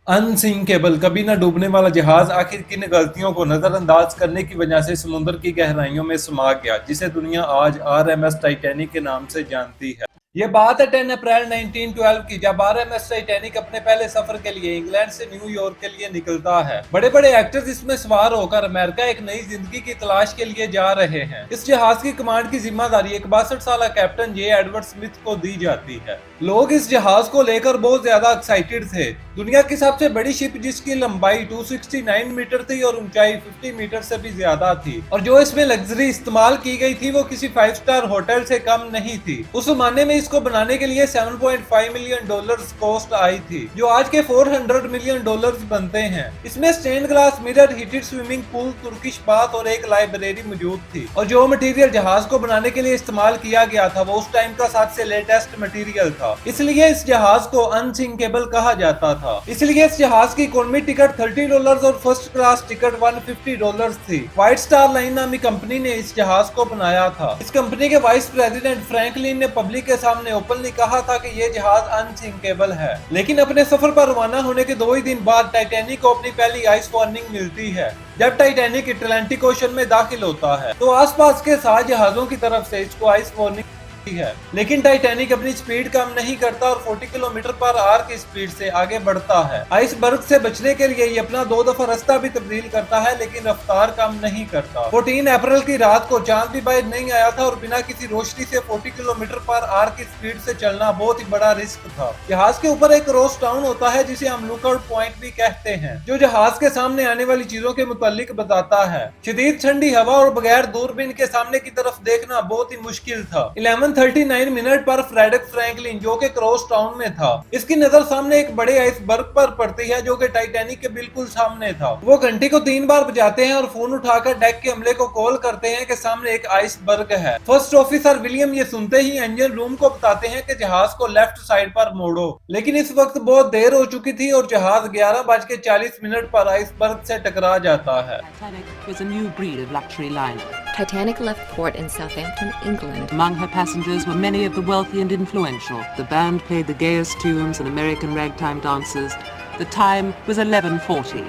Unsinkable कभी न डूबने वाला जहाज आखिर किन गलतियों को नजरअंदाज करने की वजह से समुद्र की गहराइयों में समा गया, जिसे दुनिया आज आरएमएस टाइटैनिक के नाम से जानती है। ये बात है 10 अप्रैल 1912 की, जब आरएमएस टाइटैनिक अपने पहले सफर के लिए इंग्लैंड से न्यूयॉर्क के लिए निकलता है। बड़े बड़े एक्टर्स इसमें सवार होकर अमेरिका एक नई जिंदगी की तलाश के लिए जा रहे हैं। इस जहाज की कमांड की जिम्मेदारी एक 62 साल कैप्टन जे एडवर्ड स्मिथ को दी जाती है। लोग इस जहाज को लेकर बहुत ज्यादा एक्साइटेड थे। दुनिया की सबसे बड़ी शिप, जिसकी लंबाई 269 मीटर थी और ऊंचाई 50 मीटर से भी ज्यादा थी, और जो इसमें लग्जरी इस्तेमाल की गई थी वो किसी 5 स्टार होटल से कम नहीं थी। उस जमाने में इसको बनाने के लिए 7.5 मिलियन डॉलर्स कॉस्ट आई थी, जो आज के 400 मिलियन डॉलर्स बनते हैं। इसमें stain glass mirror, heated swimming pool, Turkish bath और एक लाइब्रेरी मौजूद थी। और जो मटेरियल जहाज को बनाने के लिए इस्तेमाल किया गया था वो उस टाइम का सबसे लेटेस्ट मटेरियल था, इसलिए इस जहाज को अनसिंकेबल कहा जाता था। इसलिए इस जहाज की इकोनॉमी टिकट $30 और फर्स्ट क्लास टिकट $150 थी। व्हाइट स्टार लाइन नामी कंपनी ने इस जहाज को बनाया था। इस कंपनी के वाइस प्रेसिडेंट फ्रैंकलिन ने पब्लिक के सामने ओपनली कहा था कि ये जहाज अनसिंकेबल है। लेकिन अपने सफर पर रवाना होने के 2 ही दिन बाद टाइटैनिक को अपनी पहली आइस वार्निंग मिलती है। जब टाइटैनिक अटलांटिक ओशन में दाखिल होता है तो आसपास के 7 जहाजों की तरफ से इसको आइस वार्निंग है। लेकिन टाइटैनिक अपनी स्पीड कम नहीं करता और 40 किलोमीटर पर आवर की स्पीड से आगे बढ़ता है। आइसबर्ग से बचने के लिए ये अपना 2 दफा रास्ता भी तब्दील करता है, लेकिन रफ्तार कम नहीं करता। 14 अप्रैल की रात को चांद भी बाहर नहीं आया था और बिना किसी रोशनी से 40 किलोमीटर पर आवर की स्पीड से चलना बहुत ही बड़ा रिस्क था। जहाज के ऊपर एक क्रॉस टाउन होता है जिसे हम लुकआउट पॉइंट भी कहते हैं, जो जहाज के सामने आने वाली चीजों के मुतालिक बताता है। शदीद ठंडी हवा और बगैर दूरबीन के सामने की तरफ देखना बहुत ही मुश्किल था। 11:39 मिनट पर फ्रेडरिक फ्रैंकलिन, जो कि क्रॉस टाउन में था, इसकी नजर सामने एक बड़े आइसबर्ग पर पड़ती है जो कि टाइटैनिक के बिल्कुल सामने था। वो घंटी को 3 बार बजाते हैं और फोन उठाकर डेक के अमले को कॉल करते हैं कि सामने एक आइसबर्ग है। फर्स्ट ऑफिसर विलियम ये सुनते ही इंजन रूम को बताते हैं कि जहाज को लेफ्ट साइड पर मोड़ो। लेकिन इस वक्त बहुत देर हो चुकी थी और जहाज 11:40 पर आइसबर्ग से टकरा जाता है। Titanic was a new breed of luxury liner. Titanic left port in Southampton, England. Among her passengers were many of the wealthy and influential. The band played the gayest tunes and American ragtime dances. The time was 11:40.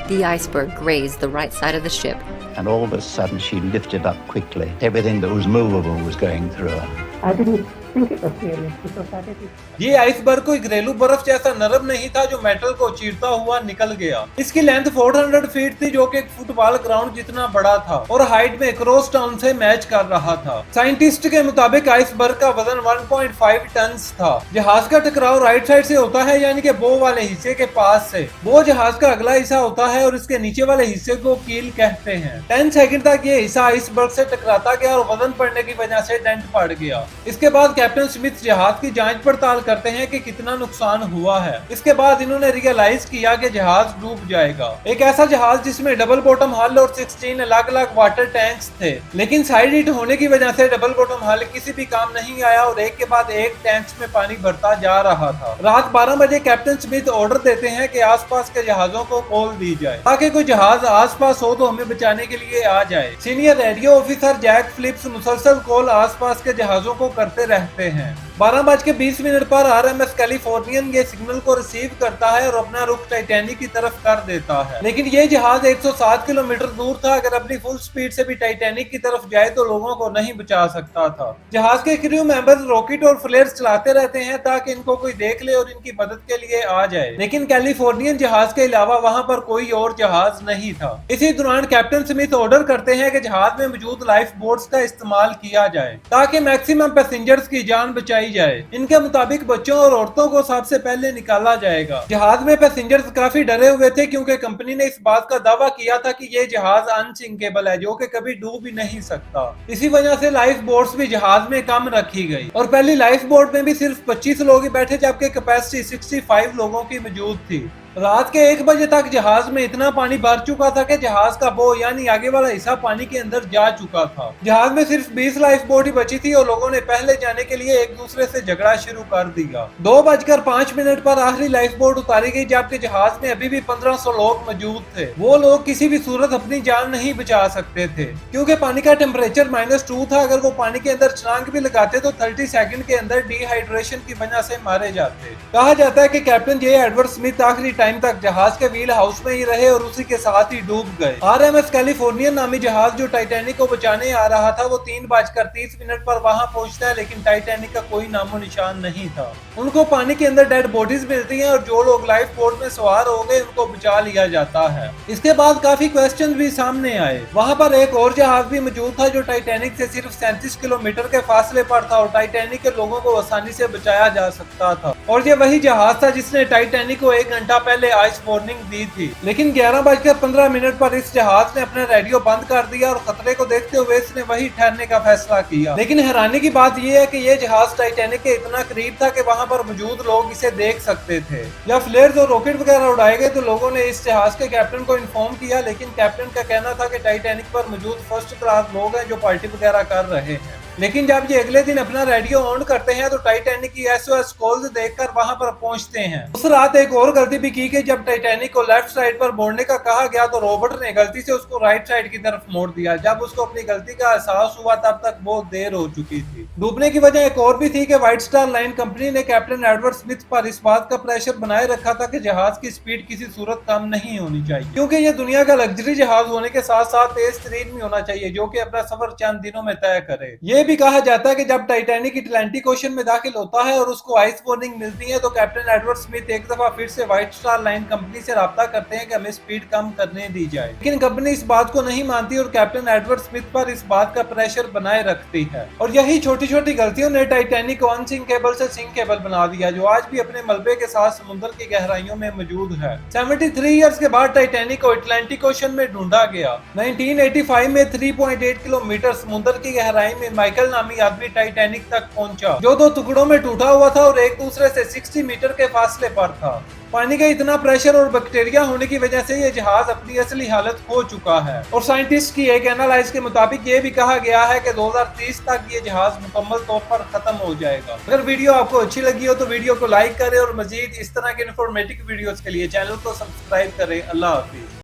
The iceberg grazed the right side of the ship. And all of a sudden she lifted up quickly. Everything that was movable was going through her. I didn't think it was serious because I didn't. ये iceberg कोई घरेलू बर्फ जैसा नरम नहीं था जो metal को चीरता हुआ निकल गया। इसकी लेंथ 400 फीट थी, जो कि एक फुटबॉल ग्राउंड जितना बड़ा था, और हाइट में क्रॉस टाउन से मैच कर रहा था। साइंटिस्ट के मुताबिक आइसबर्ग का वजन 1.5 टन था। जहाज का टकराव राइट साइड से होता है, यानी कि बो वाले हिस्से के पास से। बो जहाज का अगला हिस्सा होता है और इसके नीचे वाले हिस्से को कील कहते हैं। 10 सेकंड तक ये हिस्सा आइसबर्ग से टकराता गया और वजन पड़ने की वजह से डेंट पड़ गया। इसके बाद कैप्टन स्मिथ जहाज की जांच पड़ताल करते हैं कि कितना नुकसान हुआ है। इसके बाद इन्होंने रियलाइज किया कि जहाज डूब जाएगा। एक ऐसा जहाज जिसमें डबल बॉटम हल और 16 अलग अलग वाटर टैंक्स थे, लेकिन साइड हिट होने की वजह से डबल बॉटम हल किसी भी काम नहीं आया और एक के बाद एक टैंक्स में पानी भरता जा रहा था। रात 12 बजे कैप्टन स्मिथ ऑर्डर देते हैं कि आसपास के जहाजों को कॉल दी जाए ताकि कोई जहाज आसपास हो तो हमें बचाने के लिए आ जाए। Senior radio officer Jack Phillips मुसलसल कॉल आसपास के जहाजों को करते रहते हैं। 12:20 पर आरएमएस कैलिफोर्नियन ये सिग्नल को रिसीव करता है और अपना रुख टाइटैनिक की तरफ कर देता है। लेकिन ये जहाज 107 किलोमीटर दूर था। अगर अपनी फुल स्पीड से भी टाइटैनिक की तरफ जाए तो लोगों को नहीं बचा सकता था। जहाज के क्रू मेंबर्स रॉकेट और फ्लेयर्स चलाते रहते हैं ताकि इनको कोई देख ले और इनकी मदद के लिए आ जाए, लेकिन कैलिफोर्नियन जहाज के अलावा वहाँ पर कोई और जहाज नहीं था। इसी दौरान कैप्टन स्मिथ ऑर्डर करते हैं कि जहाज में मौजूद लाइफ बोट्स का इस्तेमाल किया जाए ताकि मैक्सिमम पैसेंजर्स की जान बचाई जाए। इनके मुताबिक बच्चों और औरतों को सबसे पहले निकाला जाएगा। जहाज में पैसेंजर्स काफी डरे हुए थे क्योंकि कंपनी ने इस बात का दावा किया था कि ये जहाज अनसिंकेबल है, जो कि कभी डूब ही नहीं सकता। इसी वजह से लाइफ बोट्स भी जहाज में कम रखी गई और पहली लाइफ बोट में भी सिर्फ 25 लोग ही बैठे, जबकि कैपेसिटी 65 लोगों की मौजूद थी। रात के 1 बजे तक जहाज में इतना पानी भर चुका था कि जहाज का बो यानी आगे वाला हिस्सा पानी के अंदर जा चुका था। जहाज में सिर्फ 20 लाइफ बोट ही बची थी और लोगों ने पहले जाने के लिए एक दूसरे से झगड़ा शुरू कर दिया। 2:05 पर आखिरी लाइफ बोट उतारी गई, जबकि जहाज में अभी भी 1500 लोग मौजूद थे। वो लोग किसी भी सूरत अपनी जान नहीं बचा सकते थे क्योंकि पानी का टेम्परेचर -2 था। अगर वो पानी के अंदर छलांग भी लगाते तो 30 सेकंड के अंदर डिहाइड्रेशन की वजह से मारे जाते। कहा जाता है कि कैप्टन जे एडवर्ड स्मिथ आखिरी टाइम तक जहाज के व्हील हाउस में ही रहे और उसी के साथ ही डूब गए। RMS कैलिफोर्नियन नामी जहाज जो टाइटैनिक को बचाने आ रहा था वो 3:30 पर वहां पहुंचता है, लेकिन टाइटैनिक का कोई नामो निशान नहीं था। उनको पानी के अंदर डेड बॉडीज मिलती हैं और जो लोग लाइफ बोट में सवार हो गए उनको बचा लिया जाता है। इसके बाद काफी क्वेश्चन भी सामने आए। वहां पर एक और जहाज भी मौजूद था जो टाइटैनिक से सिर्फ 37 किलोमीटर के फासले पर था और टाइटैनिक के लोगों को आसानी से बचाया जा सकता था। और ये वही जहाज था जिसने टाइटैनिक को 1 घंटा पहले आइस वार्निंग दी थी, लेकिन 11:15 पर इस जहाज ने अपना रेडियो बंद कर दिया और खतरे को देखते हुए इसने वही ठहरने का फैसला किया। लेकिन हैरानी की बात यह है कि यह जहाज टाइटैनिक के इतना करीब था कि वहां पर मौजूद लोग इसे देख सकते थे। जब फ्लेयर्स और रॉकेट वगैरह उड़ाए गए तो लोगों ने इस जहाज के कैप्टन को इन्फॉर्म किया, लेकिन कैप्टन का कहना था कि टाइटैनिक पर मौजूद फर्स्ट क्लास लोग हैं जो पार्टी वगैरह कर रहे हैं। लेकिन जब ये अगले दिन अपना रेडियो ऑन करते हैं तो टाइटैनिक की SOS कॉल्स देखकर वहां पर पहुंचते हैं। उस रात एक और गलती भी की कि जब टाइटैनिक को लेफ्ट साइड पर मोड़ने का कहा गया तो रॉबर्ट ने गलती से उसको राइट साइड की तरफ मोड़ दिया। जब उसको अपनी गलती का एहसास हुआ तब तक बहुत देर हो चुकी थी। डूबने की वजह एक और भी थी कि व्हाइट स्टार लाइन कंपनी ने कैप्टन एडवर्ड स्मिथ पर इस बात का प्रेशर बनाए रखा था कि जहाज की स्पीड किसी सूरत कम नहीं होनी चाहिए, क्योंकि ये दुनिया का लग्जरी जहाज होने के साथ साथ तेज तरीन भी होना चाहिए जो कि अपना सफर चंद दिनों में तय करे। ये भी कहा जाता है कि जब टाइटैनिक अटलांटिक ओशन में दाखिल होता है और उसको आइस वार्निंग मिलती है तो कैप्टन एडवर्ड स्मिथ एक दफा फिर से व्हाइट स्टार लाइन कंपनी से राब्ता करते हैं कि हमें स्पीड कम करने दी जाए, लेकिन कंपनी इस बात को नहीं मानती और कैप्टन एडवर्ड स्मिथ पर इस बात का प्रेशर बनाए रखती है। और यही छोटी छोटी गलतियों ने टाइटैनिक को अनसिंकेबल से सिंकेबल बना दिया, जो आज भी अपने मलबे के साथ समुद्र की गहराइयों में मौजूद है। 73 ईयर्स के बाद टाइटैनिक को अटलांटिक ओशन में ढूंढा गया। 1985 में 3.8 किलोमीटर समुद्र की गहराई में माइकल नामी आदमी टाइटैनिक तक पहुंचा, जो 2 टुकड़ों में टूटा हुआ था और एक दूसरे से 60 मीटर के फासले पर था। पानी का इतना प्रेशर और बैक्टीरिया होने की वजह से ये जहाज अपनी असली हालत खो चुका है और साइंटिस्ट की एक एनालाइज के मुताबिक ये भी कहा गया है कि 2030 तक ये जहाज मुकम्मल तौर पर खत्म हो जाएगा। अगर वीडियो आपको अच्छी लगी हो तो वीडियो को लाइक करें और मजीद इस तरह के इन्फॉर्मेटिव वीडियोस के लिए चैनल को सब्सक्राइब करें। अल्लाह हाफिज।